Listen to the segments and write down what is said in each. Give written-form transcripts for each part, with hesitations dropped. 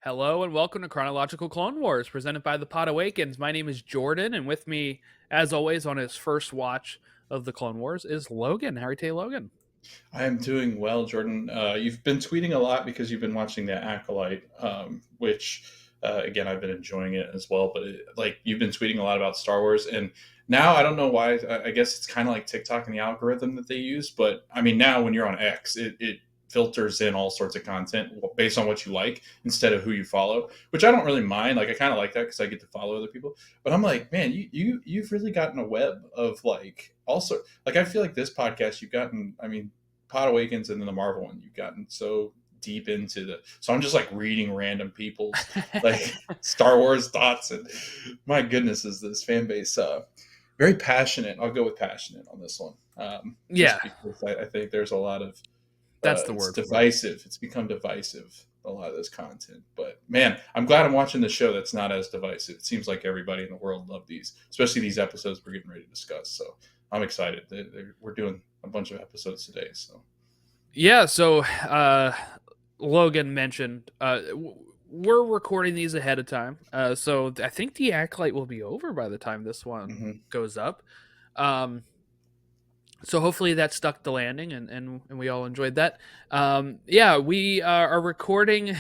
Hello and welcome to Chronological Clone Wars, presented by the Podawakens. My name is Jordan, and with me, as always, on his first watch of the Clone Wars is Logan. How are you, Logan? I am doing well, Jordan. You've been tweeting a lot because you've been watching the Acolyte, which, again, I've been enjoying it as well. But you've been tweeting a lot about Star Wars, and now I don't know why. I guess it's kind of like TikTok and the algorithm that they use. But I mean, now when you're on X, it filters in all sorts of content based on what you like instead of who you follow, which I don't really mind. Like I kind of like that because I get to follow other people. But I'm like, man, you've really gotten a web of like also like I feel like this podcast you've gotten. I mean, Pod Awakens and then the Marvel one, you've gotten so deep into the. So I'm just like reading random people's like Star Wars thoughts, and my goodness, is this fan base very passionate? I'll go with passionate on this one, Yeah, just because I think there's a lot of that's the it's word for it. divisive. It's become divisive, a lot of this content. But man, I'm glad I'm watching the show that's not as divisive. It seems like everybody in the world loved these, especially these episodes we're getting ready to discuss. So I'm excited. We're doing a bunch of episodes today. So Yeah, so Logan mentioned we're recording these ahead of time, so I think the Acolyte will be over by the time this one mhm. goes up. Um, so hopefully that stuck the landing and we all enjoyed that. Yeah, we are recording.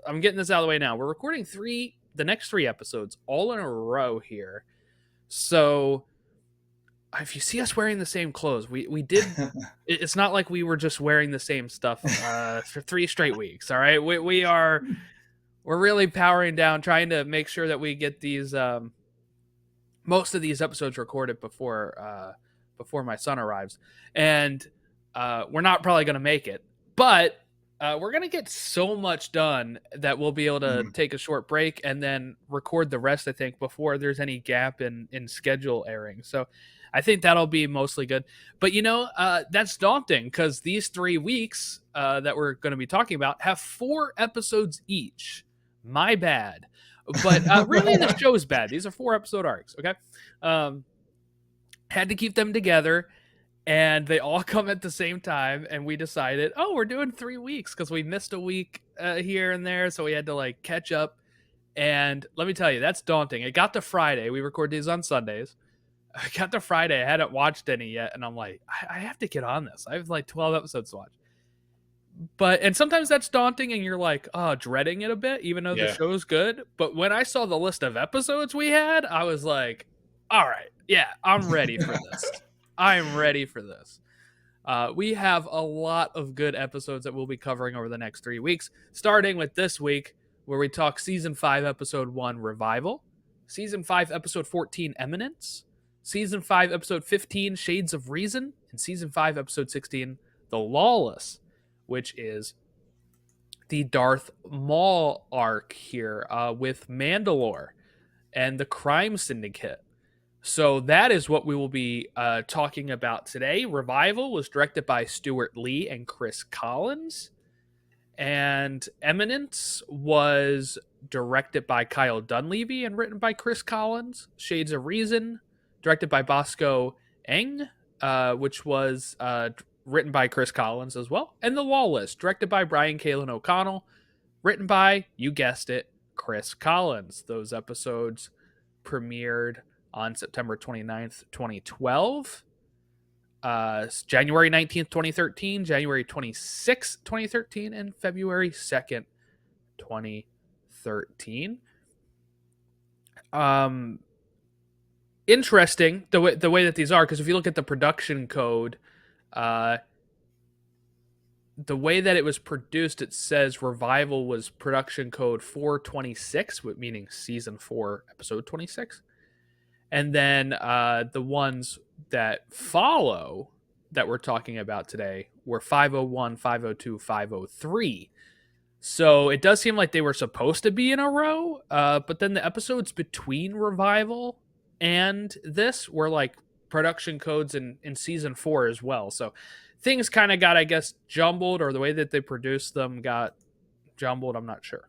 I'm getting this out of the way now. We're recording the next three episodes all in a row here. So if you see us wearing the same clothes, we did. It's not like we were just wearing the same stuff for 3 straight weeks. All right, we're really powering down, trying to make sure that we get these most of these episodes recorded before my son arrives, and we're not probably going to make it, but we're going to get so much done that we'll be able to Mhm. take a short break and then record the rest. I think before there's any gap in schedule airing, so I think that'll be mostly good. But that's daunting because these 3 weeks that we're going to be talking about have 4 episodes each. My bad. But really, the show's bad. These are 4 episode arcs. Okay, um, had to keep them together, and they all come at the same time. And we decided, oh, we're doing 3 weeks because we missed a week here and there, so we had to like catch up. And let me tell you, that's daunting. It got to Friday. We record these on Sundays. I got to Friday. I hadn't watched any yet, and I'm like, I have to get on this. I have like 12 episodes to watch. And sometimes that's daunting and you're like, oh, dreading it a bit, even though the Yeah. show's good. But when I saw the list of episodes we had, I was like, all right, yeah, I'm ready for this. I'm ready for this. We have a lot of good episodes that we'll be covering over the next 3 weeks, starting with this week, where we talk season 5, episode 1, Revival, season 5, episode 14, Eminence, season 5, episode 15, Shades of Reason, and season 5, episode 16, The Lawless, which is the Darth Maul arc here with Mandalore and the Crime Syndicate. So that is what we will be talking about today. Revival was directed by Stuart Lee and Chris Collins, and Eminence was directed by Kyle Dunleavy and written by Chris Collins. Shades of Reason, directed by Bosco Eng, which was written by Chris Collins as well. And The Lawless, directed by Brian Kalen O'Connell, written by, you guessed it, Chris Collins. Those episodes premiered on September 29th, 2012. January 19th, 2013, January 26th, 2013, and February 2nd, 2013. Um, Interesting the way that these are, because if you look at the production code, uh, the way that it was produced, it says Revival was production code 426, meaning season 4, episode 26. And then the ones that follow that we're talking about today were 501, 502, 503. So it does seem like they were supposed to be in a row, but then the episodes between Revival and this were like production codes in season 4 as well. So things kind of got, I guess, jumbled, or the way that they produced them got jumbled. I'm not sure.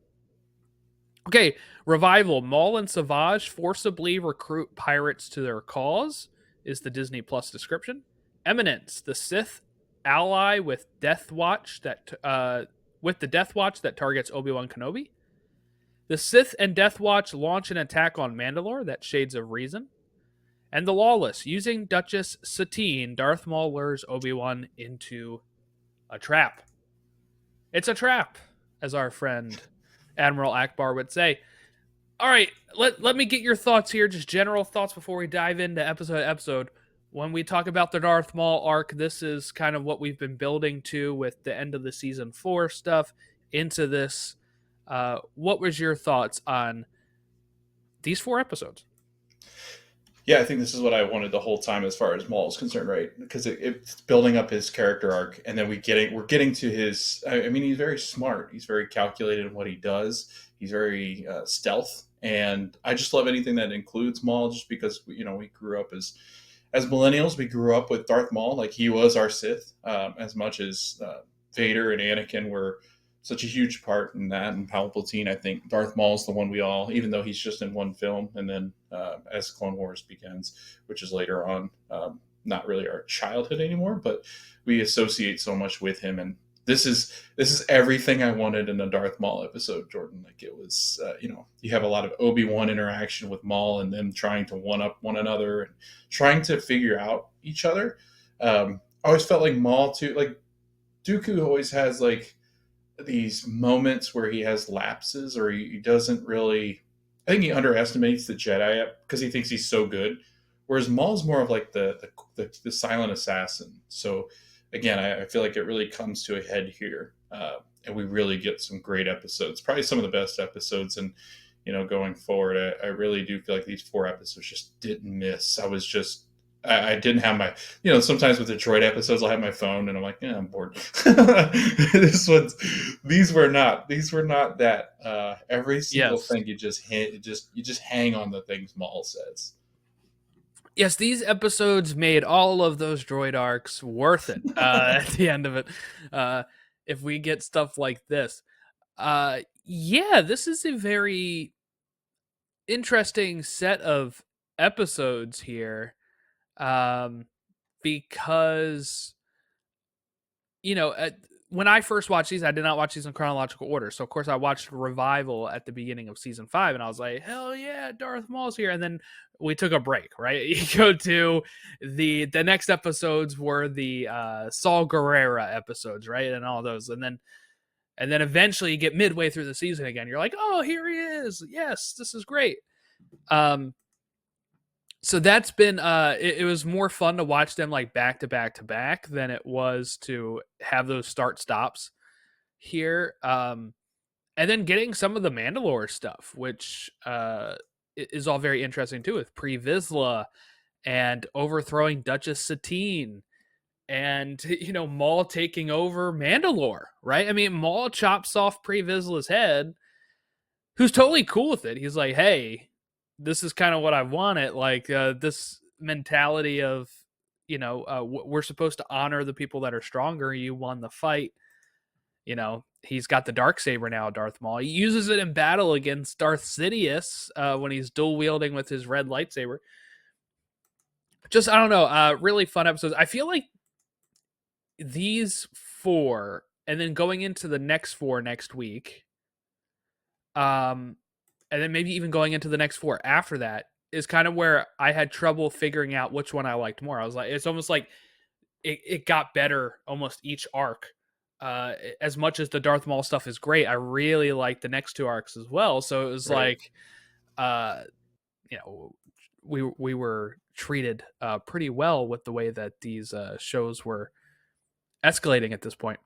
Okay, Revival. Maul and Savage forcibly recruit pirates to their cause, is the Disney Plus description. Eminence, the Sith ally with the Death Watch that targets Obi-Wan Kenobi. The Sith and Death Watch launch an attack on Mandalore, that Shades of Reason. And the Lawless, using Duchess Satine, Darth Maul lures Obi-Wan into a trap. It's a trap, as our friend Admiral Akbar would say. All right, let me get your thoughts here, just general thoughts before we dive into episode to episode. When we talk about the Darth Maul arc, this is kind of what we've been building to with the end of the season 4 stuff into this. What was your thoughts on these 4 episodes? Yeah, I think this is what I wanted the whole time as far as Maul is concerned, right? Because it's building up his character arc, and then we're getting to his. I mean, he's very smart. He's very calculated in what he does. He's very stealth, and I just love anything that includes Maul, just because we grew up as millennials. We grew up with Darth Maul, like he was our Sith, as much as Vader and Anakin were such a huge part in that, and Palpatine. I think Darth Maul is the one we all, even though he's just in one film, and then as Clone Wars begins, which is later on, not really our childhood anymore, but we associate so much with him. And this is everything I wanted in a Darth Maul episode, Jordan. Like it was, you have a lot of Obi-Wan interaction with Maul, and them trying to one up one another and trying to figure out each other. I always felt like Maul too, like Dooku always has like these moments where he has lapses, or he doesn't really. I think he underestimates the Jedi because he thinks he's so good, whereas Maul's more of like the silent assassin. So again, I feel like it really comes to a head here, and we really get some great episodes. Probably some of the best episodes, and going forward, I really do feel like these 4 episodes just didn't miss. I didn't have my, sometimes with the droid episodes, I'll have my phone and I'm like, yeah, I'm bored. These were not that. Every single Yes. thing you just hang on the things Maul says. Yes, these episodes made all of those droid arcs worth it at the end of it. If we get stuff like this. Yeah, this is a very interesting set of episodes here. Because when I first watched these, I did not watch these in chronological order. So of course I watched Revival at the beginning of season 5, and I was like, hell yeah, Darth Maul's here. And then we took a break, right? You go to the next episodes were the Saul Guerrera episodes, right? And all those. And then eventually you get midway through the season again. You're like, oh, here he is. Yes, this is great. So that's been it was more fun to watch them like back to back to back than it was to have those start stops here. And then getting some of the Mandalore stuff, which is all very interesting too, with Pre Vizsla and overthrowing Duchess Satine, and Maul taking over Mandalore, right? I mean, Maul chops off Pre Vizsla's head, who's totally cool with it. He's like, hey, this is kind of what I wanted. Like this mentality of, we're supposed to honor the people that are stronger. You won the fight. He's got the Darksaber now, Darth Maul. He uses it in battle against Darth Sidious when he's dual wielding with his red lightsaber. Just, I don't know, really fun episodes. I feel like these 4, and then going into the next 4 next week, and then maybe even going into the next 4 after that, is kind of where I had trouble figuring out which one I liked more. I was like, it's almost like it got better almost each arc. As much as the Darth Maul stuff is great, I really like the next 2 arcs as well. So it was Right. like, we were treated pretty well with the way that these shows were escalating at this point.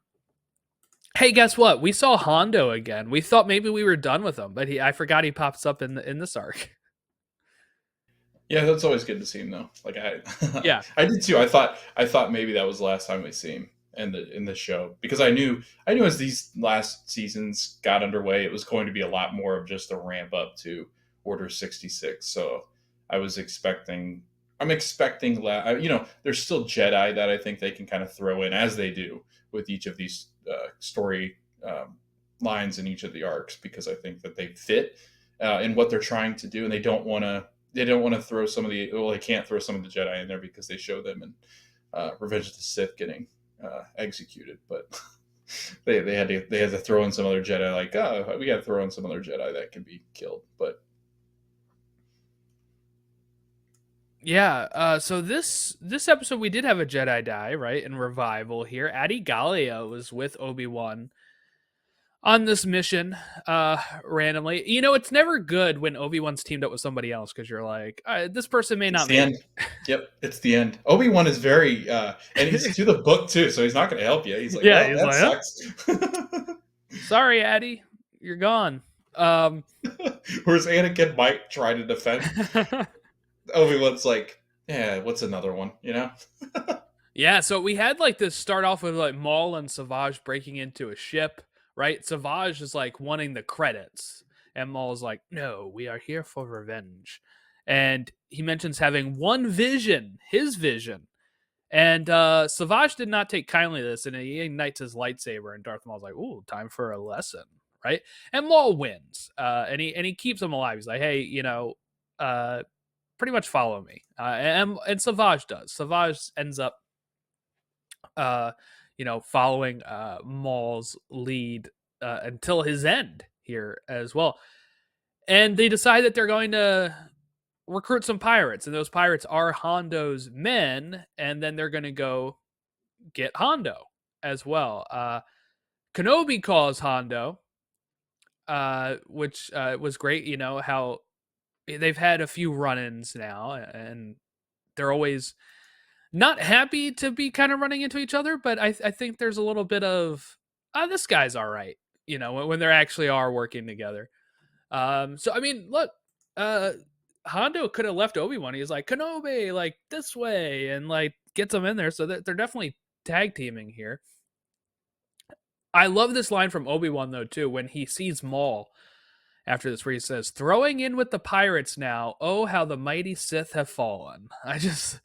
Hey, guess what? We saw Hondo again. We thought maybe we were done with him, but I forgot he pops up in this arc. Yeah, that's always good to see him though. Like Yeah. I did too. I thought maybe that was the last time we see him in the show, because I knew as these last seasons got underway, it was going to be a lot more of just a ramp up to Order 66. So I'm expecting there's still Jedi that I think they can kind of throw in, as they do with each of these story lines in each of the arcs, because I think that they fit in what they're trying to do, and they don't want to throw some of the, well, they can't throw some of the Jedi in there because they show them in Revenge of the Sith getting executed. But they had to throw in some other Jedi, like, oh, we got to throw in some other Jedi that can be killed. But Yeah. So this episode we did have a Jedi die, right? In revival here. Adi Gallia was with Obi-Wan on this mission randomly. You know, it's never good when Obi-Wan's teamed up with somebody else because you're like, this person may it's not the make end. Yep, it's the end. Obi-Wan is very, and he's it. to the book too, so he's not going to help you. He's like, Yeah, well, he's that like, oh, sucks. sorry, Addy, you're gone. Um, Whereas Anakin might try to defend. Obi-Wan's like, yeah, what's another one? You know? yeah, so we had like this start off with like Maul and Savage breaking into a ship, right? Savage is like wanting the credits, and Maul's like, no, we are here for revenge. And he mentions having one vision, his vision. And Savage did not take kindly to this, and he ignites his lightsaber, and Darth Maul's like, ooh, time for a lesson, right? And Maul wins, and he keeps him alive. He's like, hey, pretty much follow me. And Savage does. Savage ends up following Maul's lead until his end here as well. And they decide that they're going to recruit some pirates, and those pirates are Hondo's men, and then they're going to go get Hondo as well. Kenobi calls Hondo, which was great. You know how they've had a few run-ins now, and they're always not happy to be kind of running into each other, but I think there's a little bit of this guy's all right, when they actually are working together. So I mean, look, uh, Hondo could have left Obi-Wan. He's like, Kenobi, like this way, and like gets them in there. So they're definitely tag teaming here. I love this line from Obi-Wan though too when he sees Maul after this, where he says, "Throwing in with the pirates now. Oh, how the mighty Sith have fallen." I just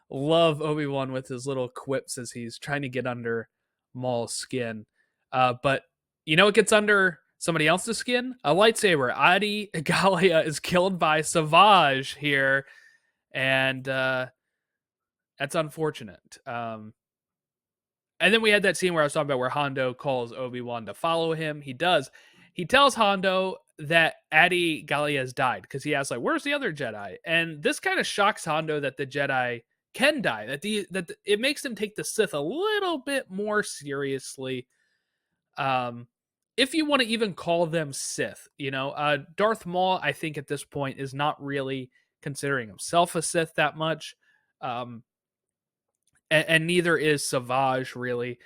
love Obi-Wan with his little quips as he's trying to get under Maul's skin. But you know what gets under somebody else's skin? A lightsaber. Adi Gallia is killed by Savage here, and that's unfortunate. And then we had that scene where I was talking about where Hondo calls Obi-Wan to follow him. He does. He tells Hondo that Adi Gallia has died because he asks, like, where's the other Jedi? And this kind of shocks Hondo that the Jedi can die, it makes them take the Sith a little bit more seriously. If you want to even call them Sith, Darth Maul, I think at this point is not really considering himself a Sith that much. And neither is Savage really.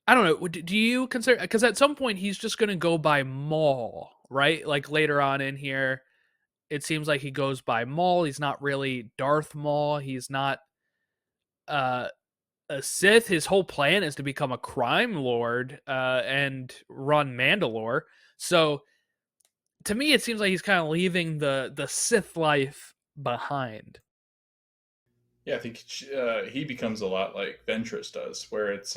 I don't know. Do you consider, because at some point he's just going to go by Maul, right? Like later on in here, it seems like he goes by Maul. He's not really Darth Maul. He's not a Sith. His whole plan is to become a crime lord and run Mandalore. So to me, it seems like he's kind of leaving the Sith life behind. Yeah, I think he becomes a lot like Ventress does, where it's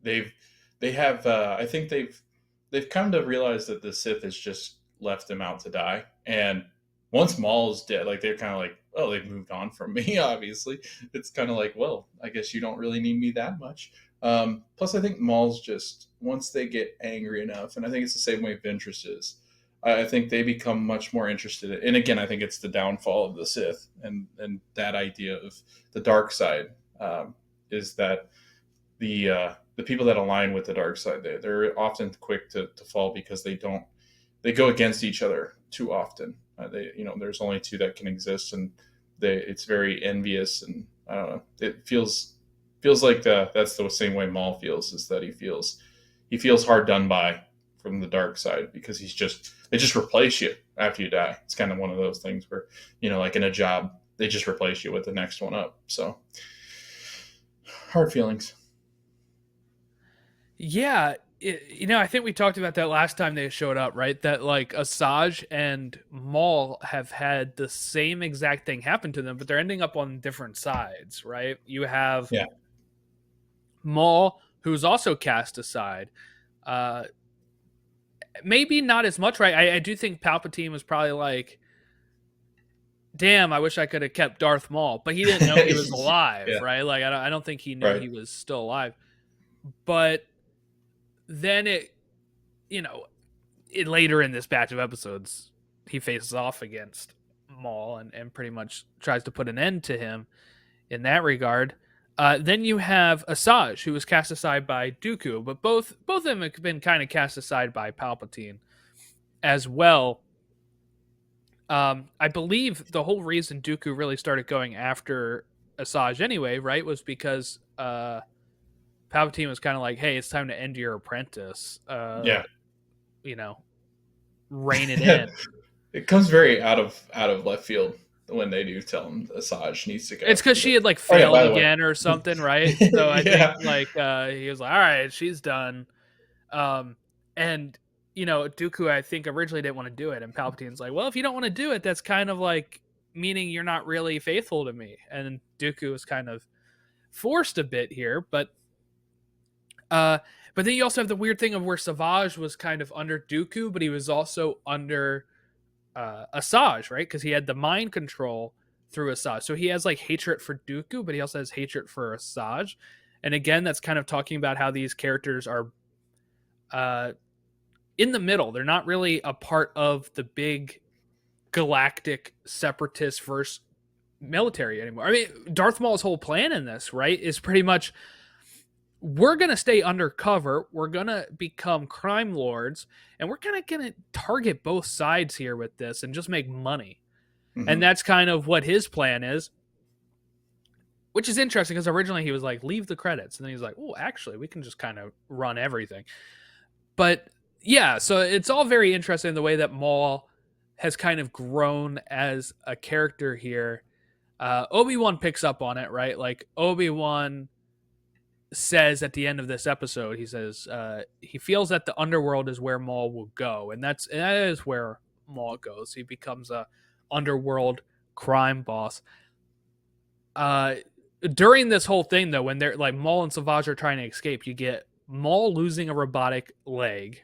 they've they have I think they've come to realize that the Sith has just left them out to die, and once Maul's dead, like they're kind of like, oh, they've moved on from me. Obviously, it's kind of like, well, I guess you don't really need me that much. Plus, I think Maul's just once they get angry enough, and I think it's the same way Ventress is. I think they become much more interested in, and again, I think it's the downfall of the Sith and that idea of the dark side is that the people that align with the dark side, they're often quick to fall because they go against each other too often. There's only two that can exist, and it's very envious, and I don't know. It feels like that's the same way Maul feels, is that he feels hard done by from the dark side because they just replace you after you die. It's kind of one of those things where, like in a job, they just replace you with the next one up. So hard feelings. Yeah, I think we talked about that last time they showed up, right? That like Asajj and Maul have had the same exact thing happen to them, but they're ending up on different sides, right? You have Yeah. Maul, who's also cast aside. Uh, Maybe not as much, right? I do think Palpatine was probably like, damn, I wish I could have kept Darth Maul, but he didn't know he was alive, Yeah. right? Like I don't think he knew Right. he was still alive. But then later in this batch of episodes, he faces off against Maul and pretty much tries to put an end to him in that regard. Then you have Asajj, who was cast aside by Dooku, but both of them have been kind of cast aside by Palpatine as well. I believe the whole reason Dooku really started going after Asajj anyway, right, was because Palpatine was kind of like, "Hey, it's time to end your apprentice." Yeah. Rein it in. It comes very out of left field when they do tell him Asajj needs to go. It's because she had failed again or something, right? So I think he was like, "All right, she's done," and Dooku, I think originally didn't want to do it, and Palpatine's like, "Well, if you don't want to do it, that's kind of like meaning you're not really faithful to me." And Dooku was kind of forced a bit here, but then you also have the weird thing of where Savage was kind of under Dooku, but he was also under Asajj, right? Because he had the mind control through Asajj. So he has hatred for Dooku, but he also has hatred for Asajj. And again, that's kind of talking about how these characters are in the middle. They're not really a part of the big galactic separatist versus military anymore. I mean, Darth Maul's whole plan in this, right, is pretty much, we're going to stay undercover. We're going to become crime lords, and we're kind of going to target both sides here with this and just make money. Mm-hmm. And that's kind of what his plan is, which is interesting because originally he was like, leave the credits. And then he's like, oh, actually, we can just kind of run everything. But yeah, so it's all very interesting the way that Maul has kind of grown as a character here. Obi-Wan picks up on it, right? Obi-Wan says at the end of this episode, he says he feels that the underworld is where Maul will go, and that is where Maul goes. He becomes a underworld crime boss. During this whole thing, though, when they're Maul and Savage are trying to escape, you get Maul losing a robotic leg.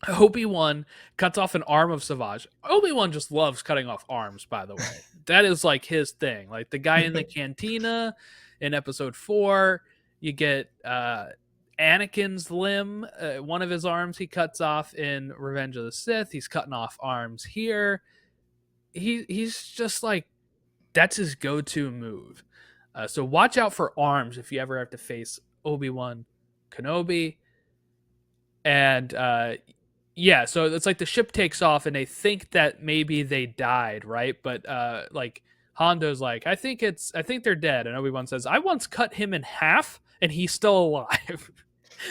Obi-Wan cuts off an arm of Savage. Obi-Wan just loves cutting off arms, by the way. That is his thing. The guy in the cantina in episode 4, you get Anakin's limb, one of his arms he cuts off in Revenge of the Sith. He's cutting off arms here. He's just that's his go-to move. So watch out for arms if you ever have to face Obi-Wan Kenobi. And yeah, so it's the ship takes off and they think that maybe they died, right? But Hondo's I think they're dead, and Obi-Wan says, I once cut him in half and he's still alive.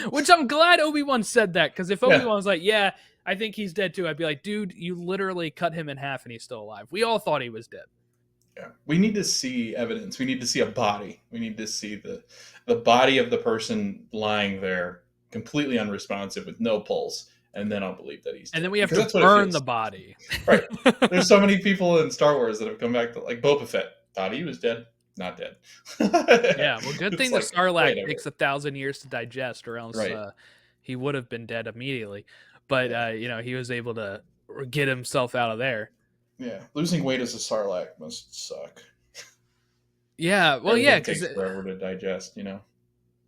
Which I'm glad Obi-Wan said that, because if Obi-Wan's yeah, I think he's dead too, I'd be like, dude, you literally cut him in half and he's still alive. We all thought he was dead. Yeah, we need to see evidence. We need to see a body. We need to see the body of the person lying there, completely unresponsive with no pulse. And then I'll believe that he's dead. And then we have to burn the body. Right. There's so many people in Star Wars that have come back to Boba Fett. Thought he was dead. Not dead. Yeah. Well, good thing the Sarlacc takes 1,000 years to digest, or else he would have been dead immediately. But he was able to get himself out of there. Yeah. Losing weight as a Sarlacc must suck. Yeah. Well, yeah. It takes forever to digest,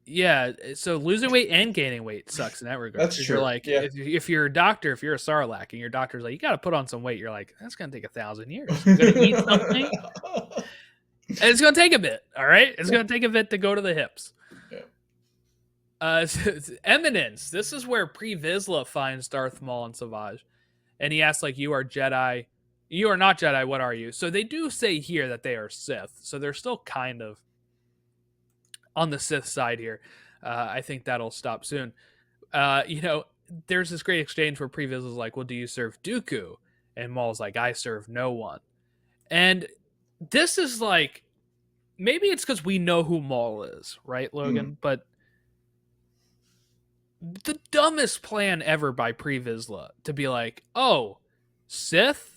Yeah, so losing weight and gaining weight sucks in that regard. That's true. You're if you're a doctor, if you're a Sarlacc and your doctor's you got to put on some weight, you're like, that's going to take 1,000 years. You're going to eat something, and it's going to take a bit. All right, it's going to take a bit to go to the hips. Yeah. Eminence. This is where Pre Vizsla finds Darth Maul and Savage, and he asks you are Jedi, you are not Jedi. What are you? So they do say here that they are Sith. So they're still kind of on the Sith side here. I think that'll stop soon. There's this great exchange where Pre Vizsla's well, do you serve Dooku? And Maul's I serve no one. And this is maybe it's because we know who Maul is, right, Logan? But the dumbest plan ever by Pre Vizsla to be oh, Sith?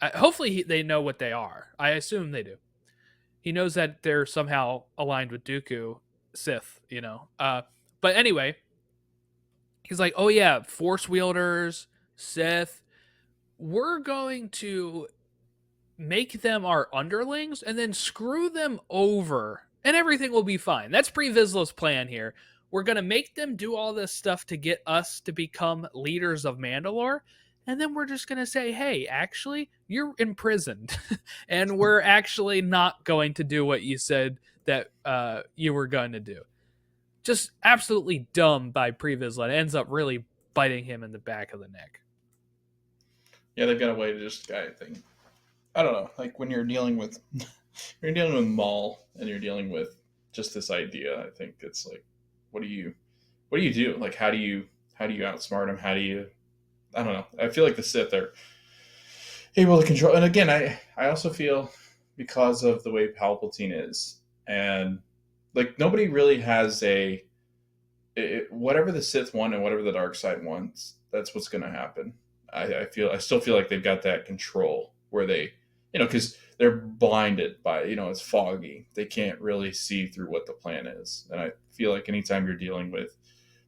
Hopefully they know what they are. I assume they do. He knows that they're somehow aligned with Dooku, Sith, But anyway, he's oh yeah, Force wielders, Sith. We're going to make them our underlings and then screw them over, and everything will be fine. That's Pre Vizsla's plan here. We're going to make them do all this stuff to get us to become leaders of Mandalore. And then we're just going to say, hey, actually, you're imprisoned. And we're actually not going to do what you said that you were going to do. Just absolutely dumb by Pre Vizsla. It ends up really biting him in the back of the neck. Yeah, they've got a way to just guide things. I don't know. Like when you're dealing with Maul and you're dealing with just this idea, I think it's like, what do you do? Like how do you outsmart him? How do you I don't know. I feel like the Sith are able to control. And again, I also feel because of the way Palpatine is, and like nobody really has whatever the Sith want and whatever the dark side wants. That's what's going to happen. I still feel like they've got that control where they, because they're blinded by, it's foggy. They can't really see through what the plan is. And I feel like anytime you're dealing with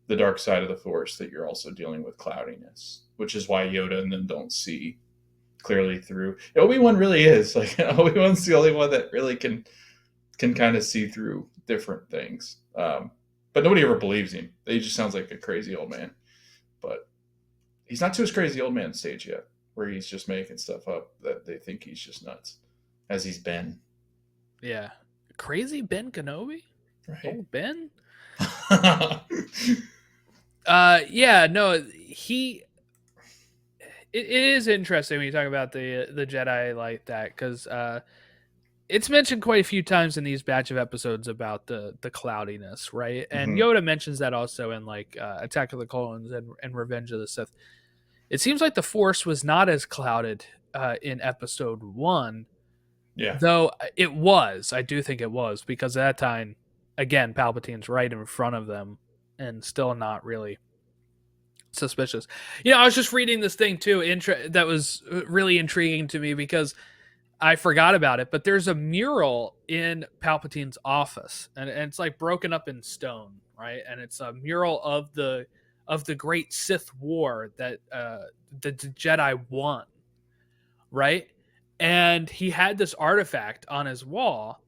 the dark side of the Force, that you're also dealing with cloudiness, which is why Yoda and them don't see clearly through. Obi-Wan really is like Obi-Wan's the only one that really can kind of see through different things. But nobody ever believes him. He just sounds like a crazy old man. But he's not to his crazy old man stage yet, where he's just making stuff up that they think he's just nuts, as he's been. Yeah. Crazy Ben Kenobi? Right. Old Ben? Yeah, no, it is interesting when you talk about the Jedi like that, because it's mentioned quite a few times in these batch of episodes about the cloudiness, right? And Yoda mentions that also in like Attack of the Clones and Revenge of the Sith. It seems like the Force was not as clouded in episode 1. Yeah. Though it was. I do think it was, because at that time, again, Palpatine's right in front of them and still not really suspicious. I was just reading this thing too that was really intriguing to me, because I forgot about it, but there's a mural in Palpatine's office, and it's like broken up in stone, right? And it's a mural of the great Sith War that the Jedi won, right? And he had this artifact on his wall,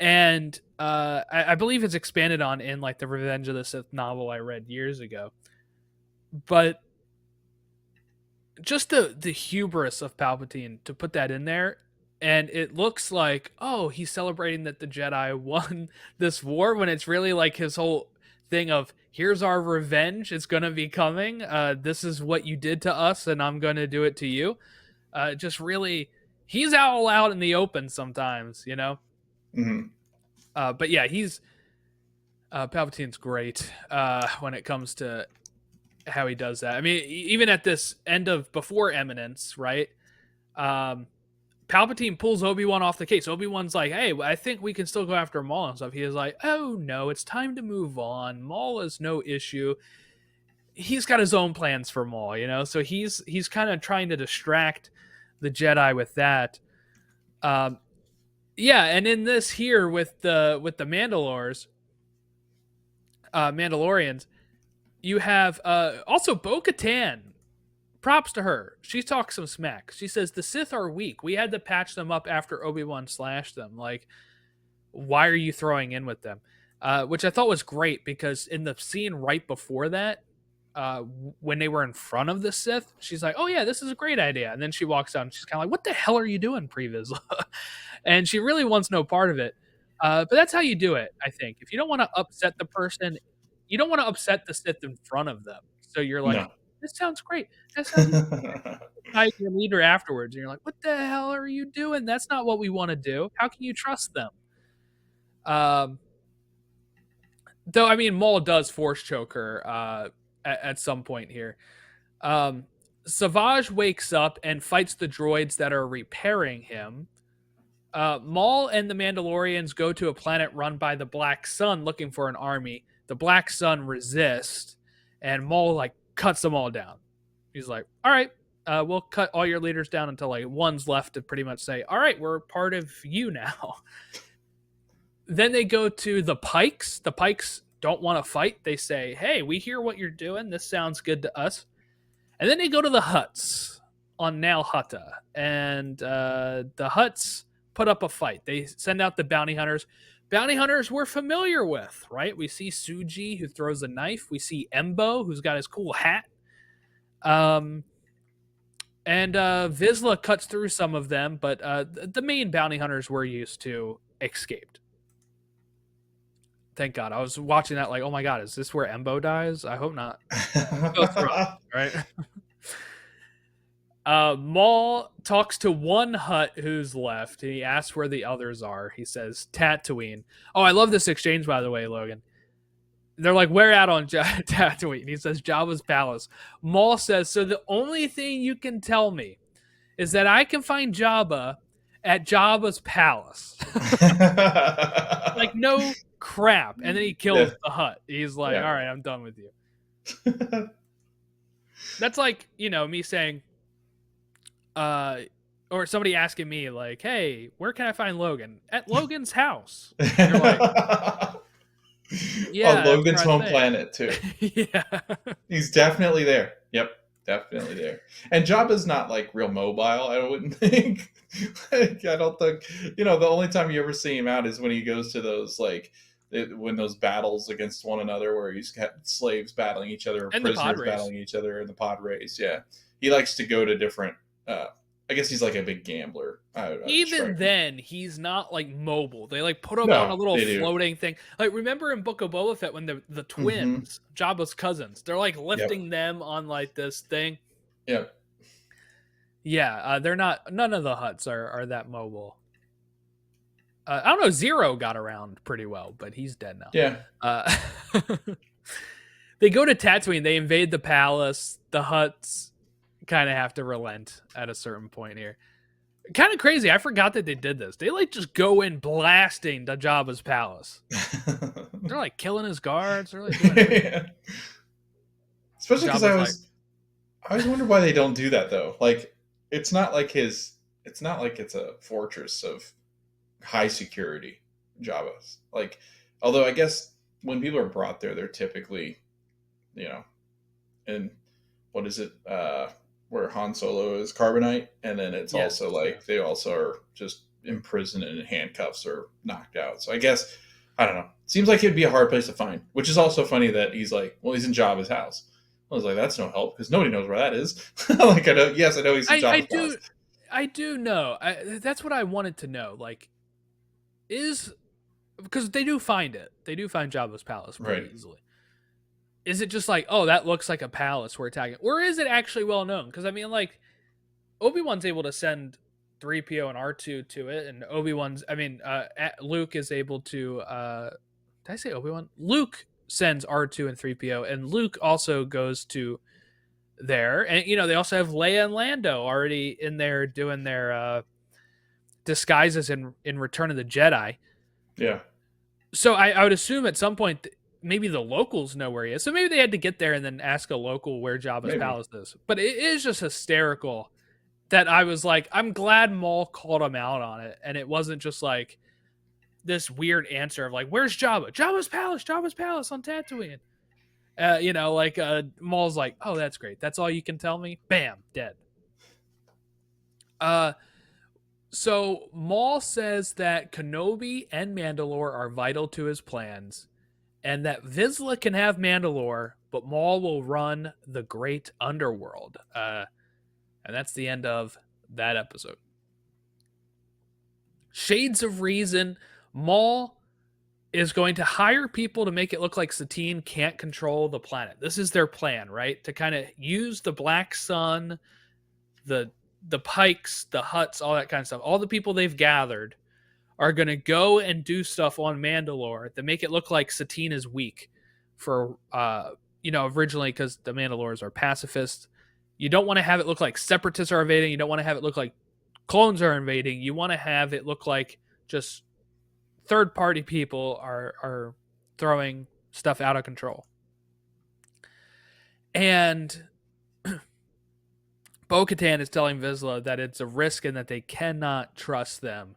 and I believe it's expanded on in like the Revenge of the Sith novel I read years ago. But just the hubris of Palpatine to put that in there, and it looks like, oh, he's celebrating that the Jedi won this war, when it's really like his whole thing of, here's our revenge, it's gonna be coming, this is what you did to us and I'm gonna do it to you. Just really, he's out loud in the open sometimes, but yeah, he's Palpatine's great when it comes to how he does that. I mean, even at this end of before Eminence, right? Palpatine pulls Obi-Wan off the case. Obi-Wan's like, hey, I think we can still go after Maul and stuff. He is like, oh no, it's time to move on. Maul is no issue. He's got his own plans for Maul, So he's kind of trying to distract the Jedi with that. Yeah, and in this here with the Mandalorians, you have also Bo-Katan. Props to her. She talks some smack. She says the Sith are weak. We had to patch them up after Obi-Wan slashed them. Like, why are you throwing in with them? Which I thought was great, because in the scene right before that, when they were in front of the Sith, she's like, oh yeah, this is a great idea. And then she walks out and she's kind of like, what the hell are you doing, Pre Vizsla? And she really wants no part of it. But that's how you do it, I think. If you don't want to upset the person, you don't want to upset the Sith in front of them. So you're like, No. this sounds great. That sounds like your leader afterwards. And you're like, what the hell are you doing? That's not what we want to do. How can you trust them? Though, I mean, Maul does force choke her at some point here. Savage wakes up and fights the droids that are repairing him. Maul and the Mandalorians go to a planet run by the Black Sun looking for an army. The Black Sun resists, and Maul like cuts them all down. He's like, all right, we'll cut all your leaders down until like one's left to pretty much say, all right, we're part of you now. Then they go to the Pikes. The Pikes don't want to fight. They say, hey, we hear what you're doing. This sounds good to us. And then they go to the Hutts on Nal Hutta. And the Hutts put up a fight. They send out the bounty hunters. bounty hunters we're familiar with, right? We see Suji, who throws a knife. We see Embo, who's got his cool hat. And Vizsla cuts through some of them, but the main bounty hunters we're used to escaped. Thank God. I was watching that like, oh my God, is this where Embo dies? I hope not. Both right? Maul talks to one Hutt who's left. He asks where the others are. He says, Tatooine. Oh, I love this exchange, by the way, Logan. They're like, where at on Tatooine? He says, Jabba's palace. Maul says, so the only thing you can tell me is that I can find Jabba at Jabba's palace. Like, no crap. And then he kills the Hutt. He's like, all right, I'm done with you. That's like, me saying, or somebody asking me like, hey, where can I find Logan? At Logan's house. And you're like, yeah, on Logan's home planet too. Yeah, he's definitely there. Yep, definitely there. And Jabba's not like real mobile, I wouldn't think. Like, I don't think, the only time you ever see him out is when he goes to those when those battles against one another where he's got slaves battling each other, and prisoners battling each other in the pod race. Yeah, he likes to go to different. I guess he's like a big gambler. Even then, he's not like mobile. They like put him on a little floating thing. Like, remember in Book of Boba Fett when the twins, Jabba's cousins, they're like lifting them on like this thing. Yep. Yeah, they're not. None of the Hutts are that mobile. I don't know. Zero got around pretty well, but he's dead now. Yeah. They go to Tatooine. They invade the palace. The Hutts kind of have to relent at a certain point here. Kind of crazy. I forgot that they did this. They like just go in blasting the Jabba's palace. They're like killing his guards. They're like doing yeah. Especially because I always wonder why they don't do that though. Like, it's not like it's a fortress of high security Jabba's. Like, although I guess when people are brought there, they're typically, and what is it? Where Han Solo is carbonite, and then it's also like they also are just imprisoned in handcuffs or knocked out. So I guess I don't know. Seems like it'd be a hard place to find. Which is also funny that he's like, well, he's in Jabba's house. I was like, that's no help because nobody knows where that is. Like, I know he's in Jabba's house. I do know. That's what I wanted to know. Like, because they do find it. They do find Jabba's palace pretty easily. Is it just like, oh, that looks like a palace we're attacking? Or is it actually well known? Because, I mean, like, Obi-Wan's able to send 3PO and R2 to it, and Luke is able to, did I say Obi-Wan? Luke sends R2 and 3PO, and Luke also goes to there. And, they also have Leia and Lando already in there doing their disguises in Return of the Jedi. Yeah. So I would assume at some point maybe the locals know where he is. So maybe they had to get there and then ask a local where Jabba's palace is. But it is just hysterical that I was like, I'm glad Maul called him out on it. And it wasn't just like this weird answer of like, where's Jabba? Jabba's palace on Tatooine. Maul's like, oh, that's great. That's all you can tell me? Bam, dead. So Maul says that Kenobi and Mandalore are vital to his plans, and that Vizsla can have Mandalore, but Maul will run the great underworld. And that's the end of that episode. Shades of Reason. Maul is going to hire people to make it look like Satine can't control the planet. This is their plan, right? To kind of use the Black Sun, the Pikes, the Hutts, all that kind of stuff. All the people they've gathered are going to go and do stuff on Mandalore that make it look like Satine is weak for, originally because the Mandalores are pacifists. You don't want to have it look like separatists are invading. You don't want to have it look like clones are invading. You want to have it look like just third-party people are throwing stuff out of control. And Bo-Katan is telling Vizsla that it's a risk and that they cannot trust them.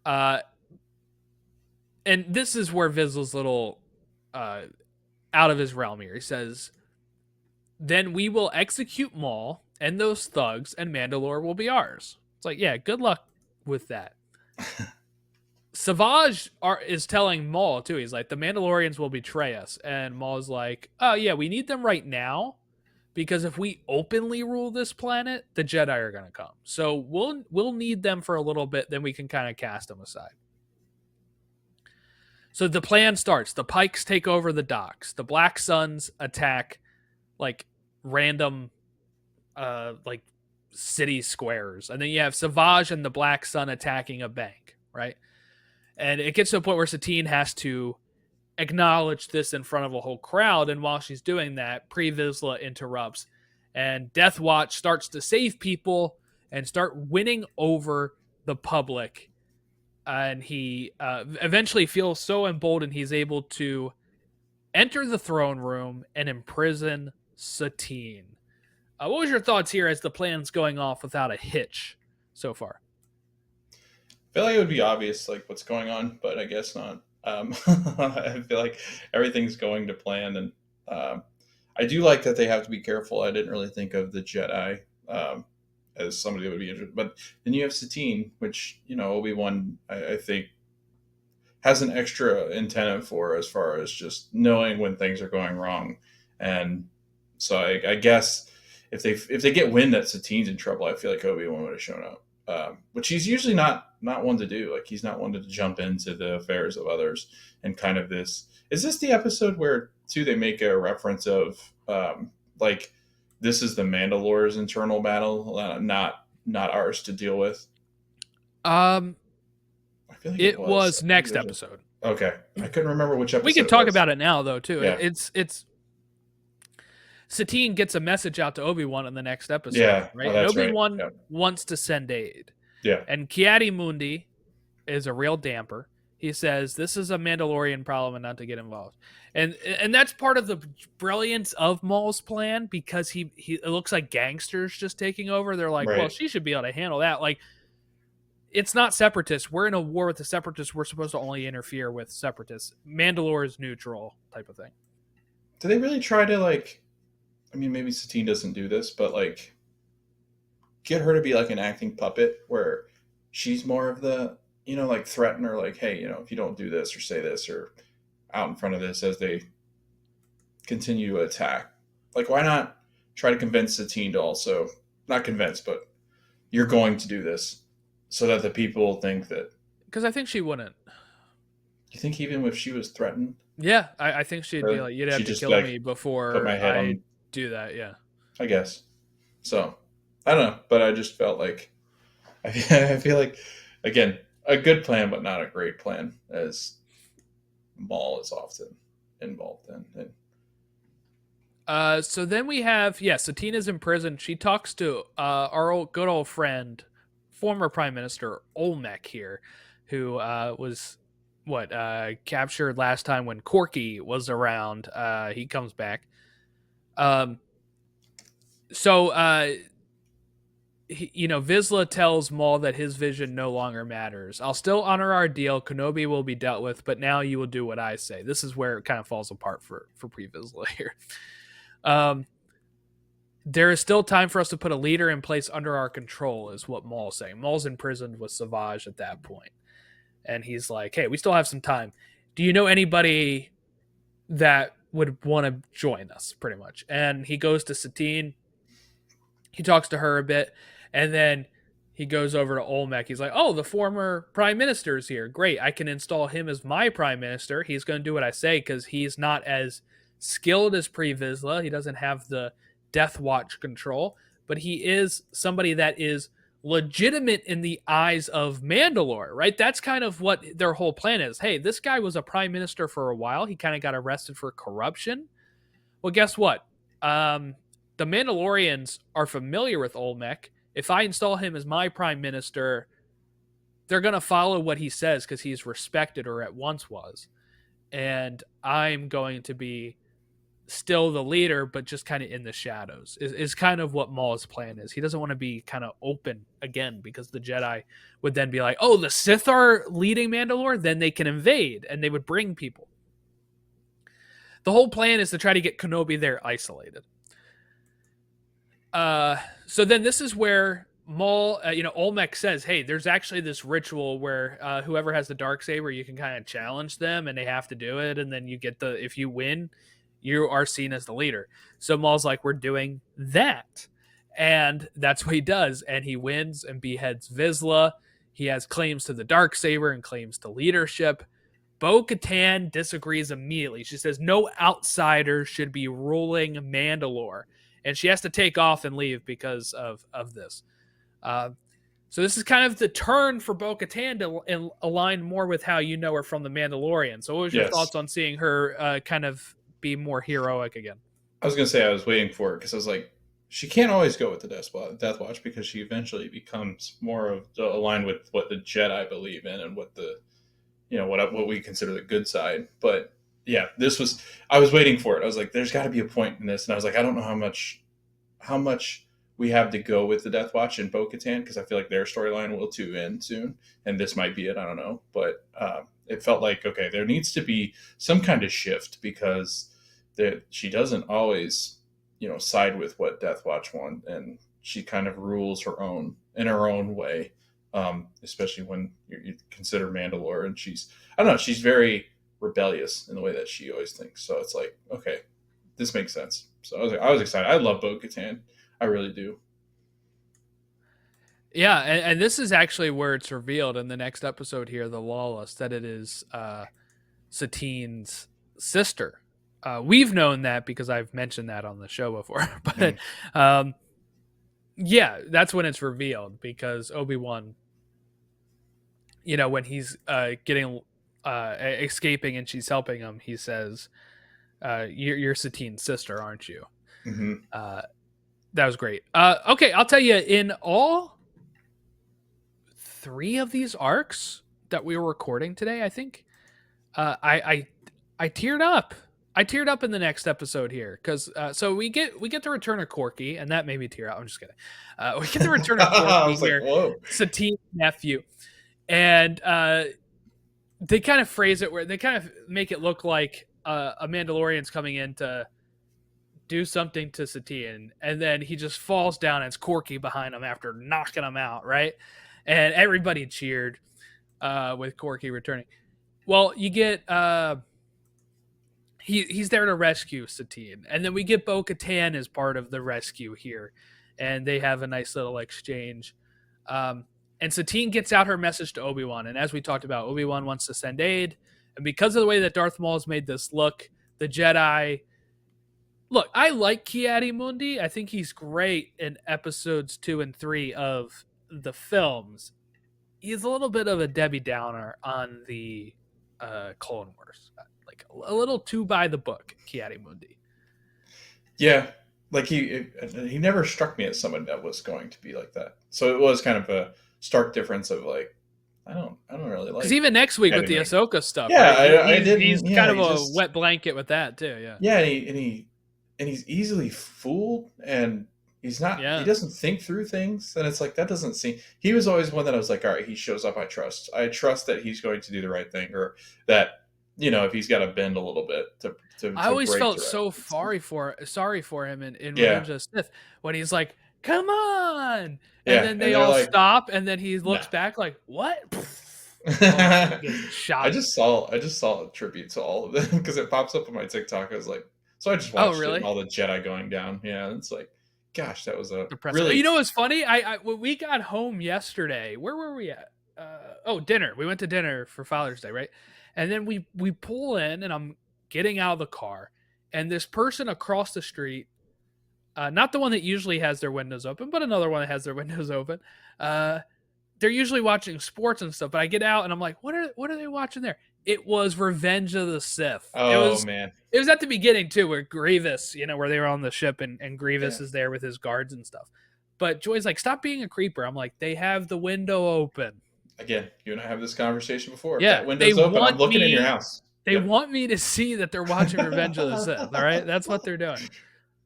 And this is where Vizsla's little out of his realm here. He says, then we will execute Maul and those thugs and Mandalore will be ours. It's like, yeah, good luck with that. Savage is telling Maul too. He's like, the Mandalorians will betray us, and Maul's like, oh yeah, we need them right now because if we openly rule this planet, the Jedi are gonna come. So we'll need them for a little bit, then we can kind of cast them aside. So the plan starts. The Pikes take over the docks. The Black Suns attack like random like city squares, and then you have Savage and the Black Sun attacking a bank, right? And it gets to a point where Satine has to acknowledge this in front of a whole crowd, and while she's doing that, Pre Vizsla interrupts, and Death Watch starts to save people and start winning over the public. And he eventually feels so emboldened he's able to enter the throne room and imprison Satine. What was your thoughts here as the plan's going off without a hitch so far? I feel like it would be obvious like what's going on, but I guess not. I feel like everything's going to plan, and I do like that they have to be careful. I didn't really think of the Jedi as somebody that would be interested, but then you have Satine, which Obi-Wan I think has an extra antenna for as far as just knowing when things are going wrong, and so I guess if they get wind that Satine's in trouble, I feel like Obi-Wan would have shown up. Which he's usually not one to do. Like he's not one to jump into the affairs of others. And kind of this is this the episode where too they make a reference of like this is the Mandalore's internal battle, not ours to deal with. I feel like It was next episode. Okay, I couldn't remember which episode. We can talk about it now though too. Yeah. It's Satine gets a message out to Obi-Wan in the next episode. Yeah, right. Oh, that's Obi-Wan right. wants to send aid. Yeah. And Ki-Adi-Mundi is a real damper. He says this is a Mandalorian problem and not to get involved. And that's part of the brilliance of Maul's plan, because he it looks like gangsters just taking over. They're like, well, she should be able to handle that. Like, it's not separatists. We're in a war with the separatists. We're supposed to only interfere with separatists. Mandalore is neutral type of thing. Do they really try to like? I mean, maybe Satine doesn't do this, but like, get her to be like an acting puppet where she's more of the like threaten her, like, hey, if you don't do this or say this or out in front of this as they continue to attack. Like, why not try to convince Satine to also not convince, but you're going to do this so that the people think that. Because I think she wouldn't. You think even if she was threatened? Yeah, I think she'd be like, you'd have to kill me before put my head on. Do that. Yeah, I guess. So I don't know, but I just felt like I feel like again a good plan, but not a great plan, as Maul is often involved in. So then we have Satina's in prison. She talks to our good old friend, former Prime Minister Olmec here, who was captured last time when Corky was around. He comes back. Vizsla tells Maul that his vision no longer matters. I'll still honor our deal. Kenobi will be dealt with, but now you will do what I say. This is where it kind of falls apart for Pre Vizsla here. There is still time for us to put a leader in place under our control, is what Maul's saying. Maul's imprisoned with Savage at that point. And he's like, hey, we still have some time. Do you know anybody that would want to join us, pretty much? And he goes to Satine. He talks to her a bit. And then he goes over to Olmec. He's like, oh, the former prime minister is here. Great. I can install him as my prime minister. He's going to do what I say because he's not as skilled as Pre Vizsla. He doesn't have the Death Watch control, but he is somebody that is legitimate in the eyes of Mandalore, right? That's kind of what their whole plan is. Hey, this guy was a prime minister for a while. He kind of got arrested for corruption. Well, guess what? The Mandalorians are familiar with Olmec. If I install him as my prime minister, they're going to follow what he says because he's respected, or at once was. And I'm going to be still the leader, but just kind of in the shadows is kind of what Maul's plan is. He doesn't want to be kind of open again, because the Jedi would then be like, oh, the Sith are leading Mandalore, then they can invade, and they would bring people. The whole plan is to try to get Kenobi there isolated. So then this is where Maul, Olmec says, "Hey, there's actually this ritual where whoever has the dark saber, you can kind of challenge them, and they have to do it, and then you get if you win, you are seen as the leader." So Maul's like, "We're doing that," and that's what he does, and he wins and beheads Vizsla. He has claims to the dark saber and claims to leadership. Bo-Katan disagrees immediately. She says no outsider should be ruling Mandalore, and she has to take off and leave because of this. Uh, so this is kind of the turn for Bo-Katan to align more with how you know her from The Mandalorian. So what was your Yes. thoughts on seeing her kind of be more heroic again? I was gonna say I was waiting for it because I was like, she can't always go with the Death Watch because she eventually becomes more of aligned with what the Jedi believe in and what the what we consider the good side. But yeah, I was waiting for it. I was like, there's got to be a point in this, and I was like, I don't know how much we have to go with the Death Watch and Bo-Katan because I feel like their storyline will too end soon, and this might be it. I don't know, but it felt like okay, there needs to be some kind of shift because she doesn't always side with what Death Watch want, and she kind of rules her own in her own way. Especially when you consider Mandalore, and I don't know, she's very rebellious in the way that she always thinks. So it's like, okay, this makes sense. So I was excited. I love Bo-Katan. I really do. Yeah, and this is actually where it's revealed in the next episode here, the Lawless, that it is Satine's sister. We've known that because I've mentioned that on the show before, but yeah, that's when it's revealed because Obi-Wan, when he's getting escaping and she's helping him, he says, "You're Satine's sister, aren't you?" Mm-hmm. That was great. Okay, I'll tell you, in all 3 of these arcs that we were recording today, I think I teared up. I teared up in the next episode here because so we get the return of Corky, and that made me tear out. I'm just kidding. We get the return of I Corky was like, here, whoa. Satine's nephew, and they kind of phrase it where they kind of make it look like a Mandalorian's coming in to do something to Satine, and then he just falls down and it's Corky behind him after knocking him out, right? And everybody cheered with Corky returning. Well, you get he's there to rescue Satine, and then we get Bo-Katan as part of the rescue here, and they have a nice little exchange. And Satine gets out her message to Obi-Wan, and as we talked about, Obi-Wan wants to send aid, and because of the way that Darth Maul has made this look, the Jedi. Look, I like Ki-Adi-Mundi. I think he's great in episodes 2 and 3 of the films. He's a little bit of a Debbie Downer on the Clone Wars, like a little too by the book, Ki-Adi-Mundi. Yeah, like he never struck me as someone that was going to be like that. So it was kind of a stark difference of like, I don't really like. Because even next week with the Ahsoka stuff, yeah, right? didn't. He's Yeah, kind of a wet blanket with that too. Yeah. Yeah, and he's easily fooled, and he's not. Yeah. He doesn't think through things, and it's like that doesn't seem. He was always one that I was like, all right, he shows up. I trust that he's going to do the right thing, or that if he's got to bend a little bit to. I always felt so sorry for him in Revenge of the Sith when he's like, "Come on," and then they all stop, and then he looks back like, "What?" I just saw a tribute to all of them because it pops up on my TikTok. I was like, so I just watched it, all the Jedi going down. Yeah, it's like, gosh, that was a depressing. Really. You know what's funny? When we got home yesterday, where were we at? Dinner. We went to dinner for Father's Day, right? And then we pull in, and I'm getting out of the car, and this person across the street, not the one that usually has their windows open, but another one that has their windows open. They're usually watching sports and stuff, but I get out and I'm like, what are they watching there? It was Revenge of the Sith. Man. It was at the beginning too, where Grievous, where they were on the ship and Grievous is there with his guards and stuff. But Joy's like, stop being a creeper. I'm like, they have the window open. Again, you and I have this conversation before. Yeah, that window's open. I'm looking in your house. They want me to see that they're watching Revenge of the Sith. All right, that's what they're doing.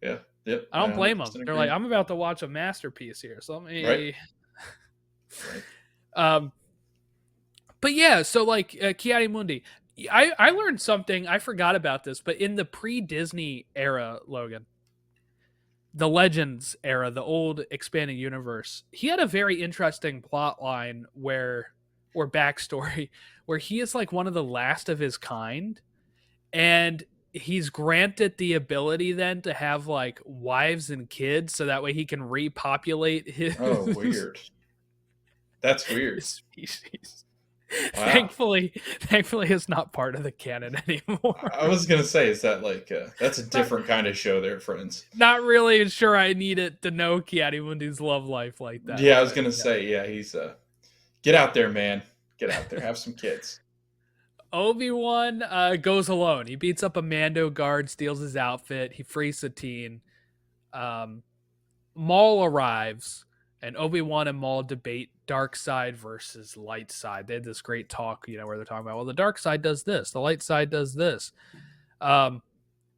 Yeah. Yep. I don't blame them. They're like, I'm about to watch a masterpiece here, so let me. Right. But yeah, so like Ki-Adi-Mundi, I learned something. I forgot about this, but in the pre-Disney era, Logan, the Legends era, the old expanding universe, he had a very interesting plot line where, or backstory, where he is like one of the last of his kind, and he's granted the ability then to have like wives and kids, so that way he can repopulate Oh, his weird. That's weird. species. Wow. Thankfully, it's not part of the canon anymore. I was gonna say, is that like that's a different kind of show there, friends? Not really sure I need it to know Kiadimundi's love life like that, Yeah, I was but gonna yeah. say, yeah, he's get out there, man. Get out there, have some kids. Obi-Wan goes alone. He beats up a Mando guard, steals his outfit. He frees Satine. Um, Maul arrives, and Obi-Wan and Maul debate dark side versus light side. They had this great talk, where they're talking about, well, the dark side does this, the light side does this. And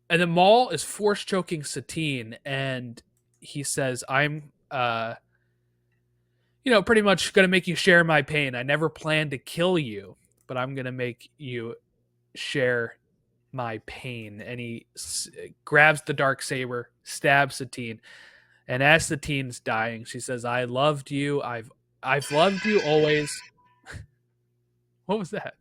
then Maul is force choking Satine, and he says, I'm pretty much going to make you share my pain. I never planned to kill you, but I'm going to make you share my pain. And he grabs the dark saber, stabs Satine, and as Satine's dying, she says, "I loved you. I've loved you always." What was that?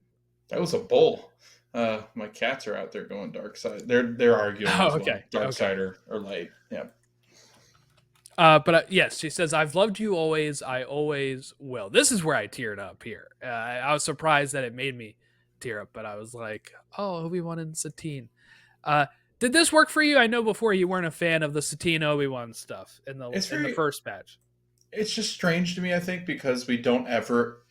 That was a bull. My cats are out there going dark side. They're arguing Oh, as well, okay, dark okay. side or light. Yeah. But yes, she says, "I've loved you always. I always will." This is where I teared up here. I was surprised that it made me tear up, but I was like, "Oh, Obi-Wan and Satine." Uh, did this work for you? I know before you weren't a fan of the Satine Obi-Wan stuff in the It's in the very first batch. it's just strange to me, I think, because we don't ever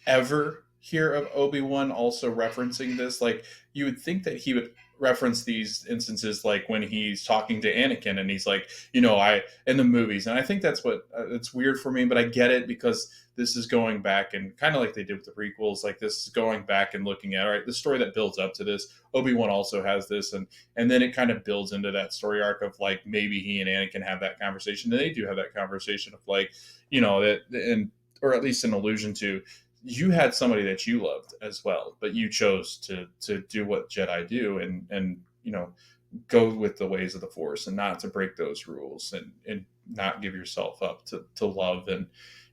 hear of Obi-Wan also referencing this. Like, you would think that he would reference these instances, like when he's talking to Anakin and he's like, I in the movies. And I think that's what it's weird for me, but I get it because this is going back and kind of like they did with the prequels. Like, this is going back and looking at, all right, the story that builds up to this. Obi-Wan also has this, and then it kind of builds into that story arc of like maybe he and Anakin have that conversation. And they do have that conversation of like, that, and or at least an allusion to, you had somebody that you loved as well, but you chose to do what Jedi do, and go with the ways of the Force and not to break those rules, and not give yourself up to love, and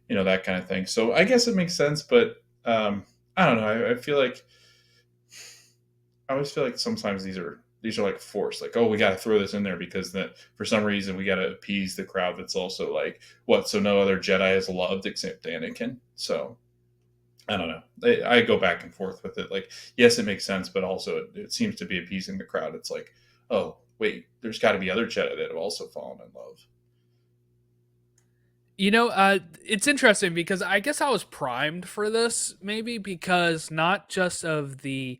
that kind of thing. So I guess it makes sense, but I don't know. I always feel like sometimes these are like forced, like, oh, we got to throw this in there because that for some reason we got to appease the crowd that's also like, what, so no other Jedi is loved except Anakin. So I don't know. I go back and forth with it. Like, yes, it makes sense, but also it seems to be appeasing the crowd. It's like, oh, wait, there's got to be other Jedi that have also fallen in love. It's interesting because I guess I was primed for this, maybe because not the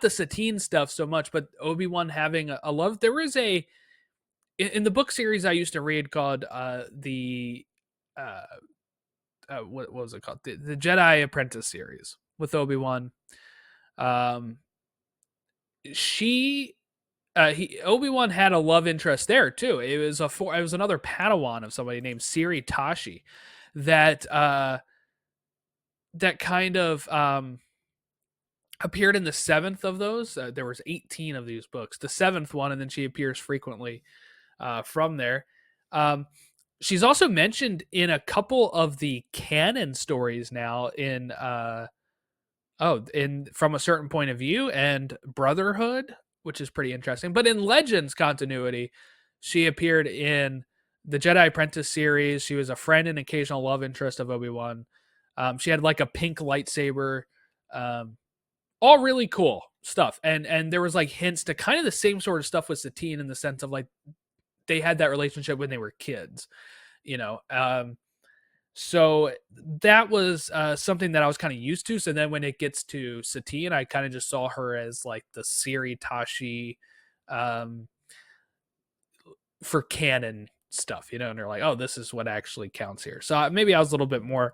Satine stuff so much, but Obi-Wan having a love. There is in the book series I used to read called the uh, what was it called, the Jedi Apprentice series with Obi-Wan. Um, she Obi-Wan had a love interest there too. It was another Padawan of somebody named Siri Tashi that that kind of appeared in the seventh of those. There was 18 of these books. The seventh one, and then she appears frequently from there. She's also mentioned in a couple of the canon stories now in in From a Certain Point of View and Brotherhood, which is pretty interesting. But in Legends continuity, she appeared in the Jedi Apprentice series. She was a friend and occasional love interest of Obi-Wan. She had like a pink lightsaber. Um, all really cool stuff. And there was like hints to kind of the same sort of stuff with Satine in the sense of like they had that relationship when they were kids, you know. So that was something that I was kind of used to. So then when it gets to Satine, I kind of just saw her as like the Siri Tashi um, for canon stuff, and they're like, oh, this is what actually counts here. So maybe I was a little bit more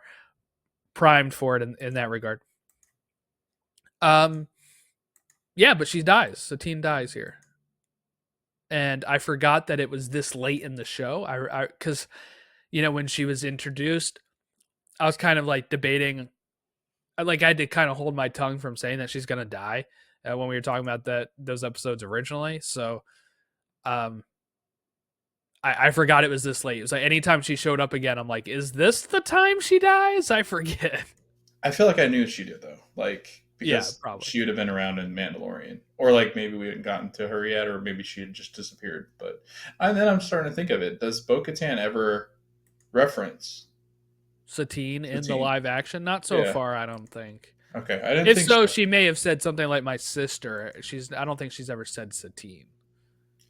primed for it in that regard. Yeah, but she dies. Satine dies here. And I forgot that it was this late in the show. Because, when she was introduced, I was kind of like debating. Like, I had to kind of hold my tongue from saying that she's gonna die when we were talking about those episodes originally. So, I forgot it was this late. It was like anytime she showed up again, I'm like, is this the time she dies? I forget. I feel like I knew she did though, like Yeah, because probably. she would have been around in Mandalorian, or like maybe we hadn't gotten to her yet, or maybe she had just disappeared. But and then I'm starting to think of it. Does Bo-Katan ever reference Satine in the Satine? live action, not so Yeah. far, I don't think. Okay, I didn't If think so, so. she may have said something like my sister. I don't think she's ever said Satine.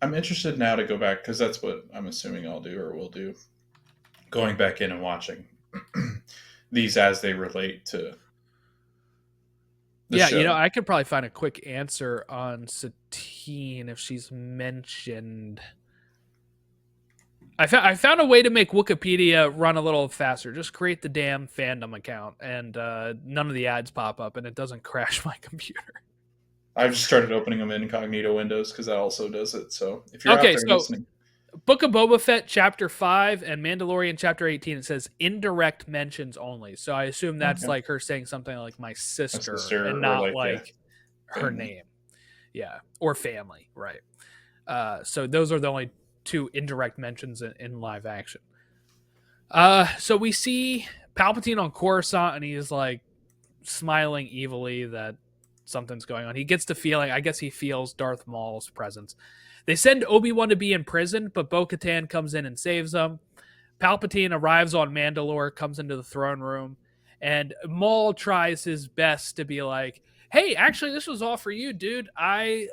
I'm interested now to go back because that's what I'm assuming I'll do or will do. Going back in and watching these as they relate to the Yeah, show. I could probably find a quick answer on Satine if she's mentioned. I found a way to make Wikipedia run a little faster. Just create the damn fandom account, and none of the ads pop up, and it doesn't crash my computer. I've just started opening them in incognito windows because that also does it. So if you're out Okay, there so listening, Book of Boba Fett Chapter 5 and Mandalorian Chapter 18, it says indirect mentions only. So I assume that's okay, like her saying something like my my sister and sister or not like yeah, like her family. name. Yeah, or family, right? So those are the only two indirect mentions in live action. So we see Palpatine on Coruscant, and he's like smiling evilly that something's going on. He gets the feeling, I guess he feels Darth Maul's presence. They send Obi-Wan to be in prison, but Bo-Katan comes in and saves him. Palpatine arrives on Mandalore, comes into the throne room, and Maul tries his best to be like, "Hey, actually, this was all for you, dude. I've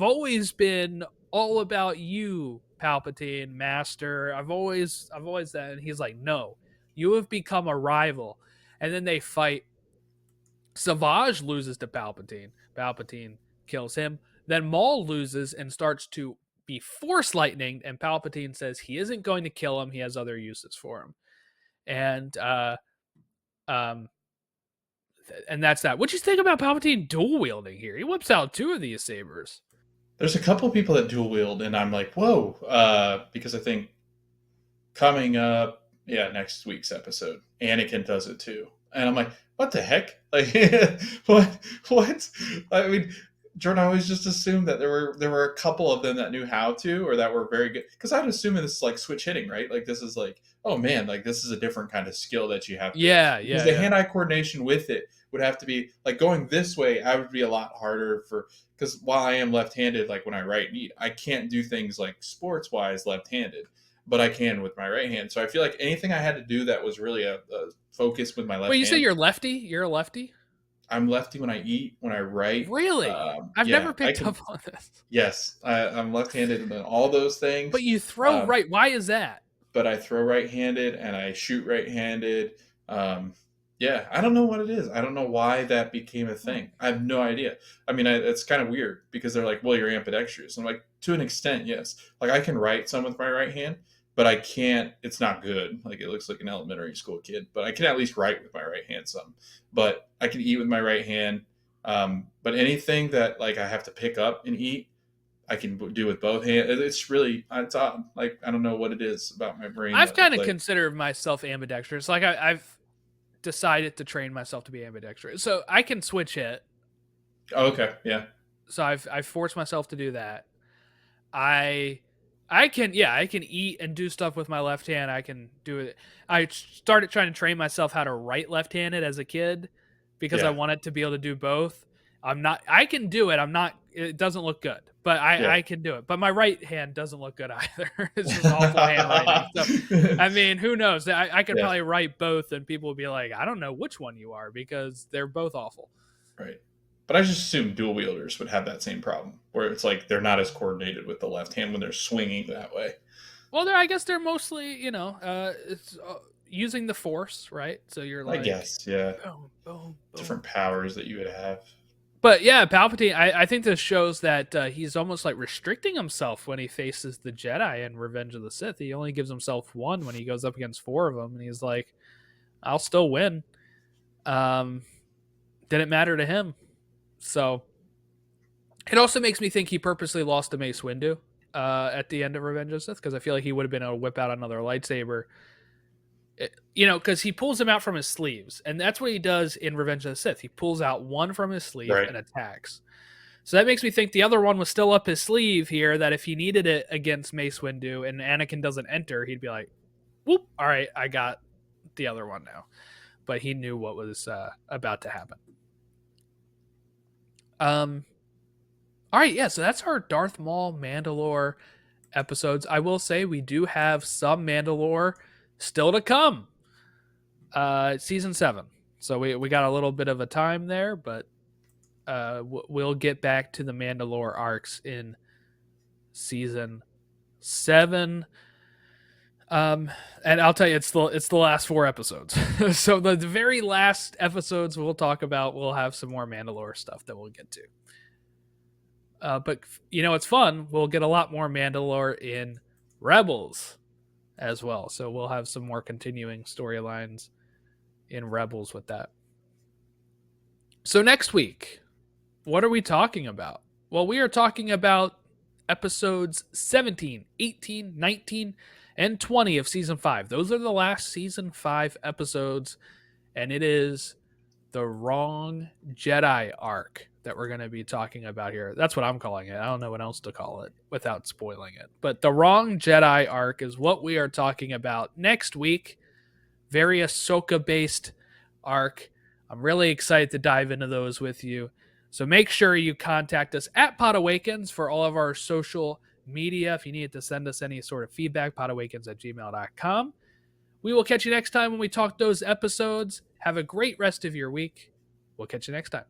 always been all about you, Palpatine, Master. I've always that." And he's like, "No, you have become a rival." And then they fight. Savage loses to Palpatine. Palpatine kills him. Then Maul loses and starts to be force lightning, and Palpatine says he isn't going to kill him. He has other uses for him. And um and that's that. What do you think about Palpatine dual wielding here? He whips out two of these sabers. There's a couple people that dual wield, and I'm like, whoa, because I think coming up, yeah, next week's episode, Anakin does it too, and I'm like, what the heck? Like, what? I mean, Jordan, I always just assumed that there were a couple of them that knew how to, or that were very good. Because I'd assume this is like switch hitting, right? Like this is like, oh man, like this is a different kind of skill that you have to. Yeah, Because yeah, the yeah. hand-eye coordination with it would have to be like going this way. I would be a lot harder for because while I am left-handed, like when I write and eat, I can't do things like sports-wise left-handed, but I can with my right hand. So I feel like anything I had to do that was really a focus with my Wait, left you say hand. you're lefty? You're a lefty? I'm lefty when I eat, when I write. Really? I've Yeah, never I picked can. up on this. Yes, I'm left-handed in all those But things. you throw Um, right. Why is that? but I throw right-handed and I shoot right-handed. Um, yeah, I don't know what it is. I don't know why that became a Hmm. thing. I have no idea. I mean, it's kind of weird because they're like, "Well, you're ambidextrous." I'm like, to an extent, yes. Like I can write some with my right hand, but I can't. It's not good. Like it looks like an elementary school kid, but I can at least write with my right hand some. But I can eat with my right hand. But anything that like I have to pick up and eat, I can do with both hands. It's really it's odd. Like I don't know what it is about my brain I've that it's kind of like considered myself ambidextrous. Like I've decided to train myself to be ambidextrous, so I can switch it. oh, okay, yeah, So I've forced myself to do that. I I can, yeah, I can eat and do stuff with my left hand. I can do it. I started trying to train myself how to write left-handed as a kid because I yeah, wanted to be able to do both. I'm not. I can do it. I'm not. It doesn't look good, but yeah. I can do it. But my right hand doesn't look good either. It's just awful handwriting. So I mean, who knows? I could Yeah, probably write both, and people would be like, I don't know which one you are because they're both awful. right. But I just assumed dual wielders would have that same problem, where it's like they're not as coordinated with the left hand when they're swinging that way. Well, I guess they're mostly, it's using the force, right? So you're I like, guess, yeah, boom, boom, boom. different powers that you would have. But yeah, Palpatine. I think this shows that he's almost like restricting himself when he faces the Jedi in Revenge of the Sith. He only gives himself one when he goes up against four of them, and he's like, "I'll still win." Um, didn't matter to him. So it also makes me think he purposely lost to Mace Windu at the end of Revenge of the Sith because I feel like he would have been able to whip out another lightsaber. Because he pulls them out from his sleeves, and that's what he does in Revenge of the Sith. He pulls out one from his sleeve Right. and attacks. So that makes me think the other one was still up his sleeve here, that if he needed it against Mace Windu and Anakin doesn't enter, he'd be like, whoop, all right, I got the other one now. But he knew what was about to happen. All right, yeah, so that's our Darth Maul Mandalore episodes. I will say we do have some Mandalore still to come. Season 7. So we got a little bit of a time there, but we'll get back to the Mandalore arcs in season 7. And I'll tell you, it's the last 4 episodes. So the very last episodes we'll talk about, we'll have some more Mandalore stuff that we'll get to. But it's fun. We'll get a lot more Mandalore in Rebels as well. So we'll have some more continuing storylines in Rebels with that. So next week, what are we talking about? Well, we are talking about episodes 17, 18, 19, and 20 of season 5. Those are the last season 5 episodes, and it is the Wrong Jedi arc that we're going to be talking about here. That's what I'm calling it. I don't know what else to call it without spoiling it. But the Wrong Jedi arc is what we are talking about next week. Very Ahsoka-based arc. I'm really excited to dive into those with you. So make sure you contact us at podawakens for all of our social media. If you need to send us any sort of feedback, podawakens@gmail.com. We will catch you next time when we talk those episodes. Have a great rest of your week. We'll catch you next time.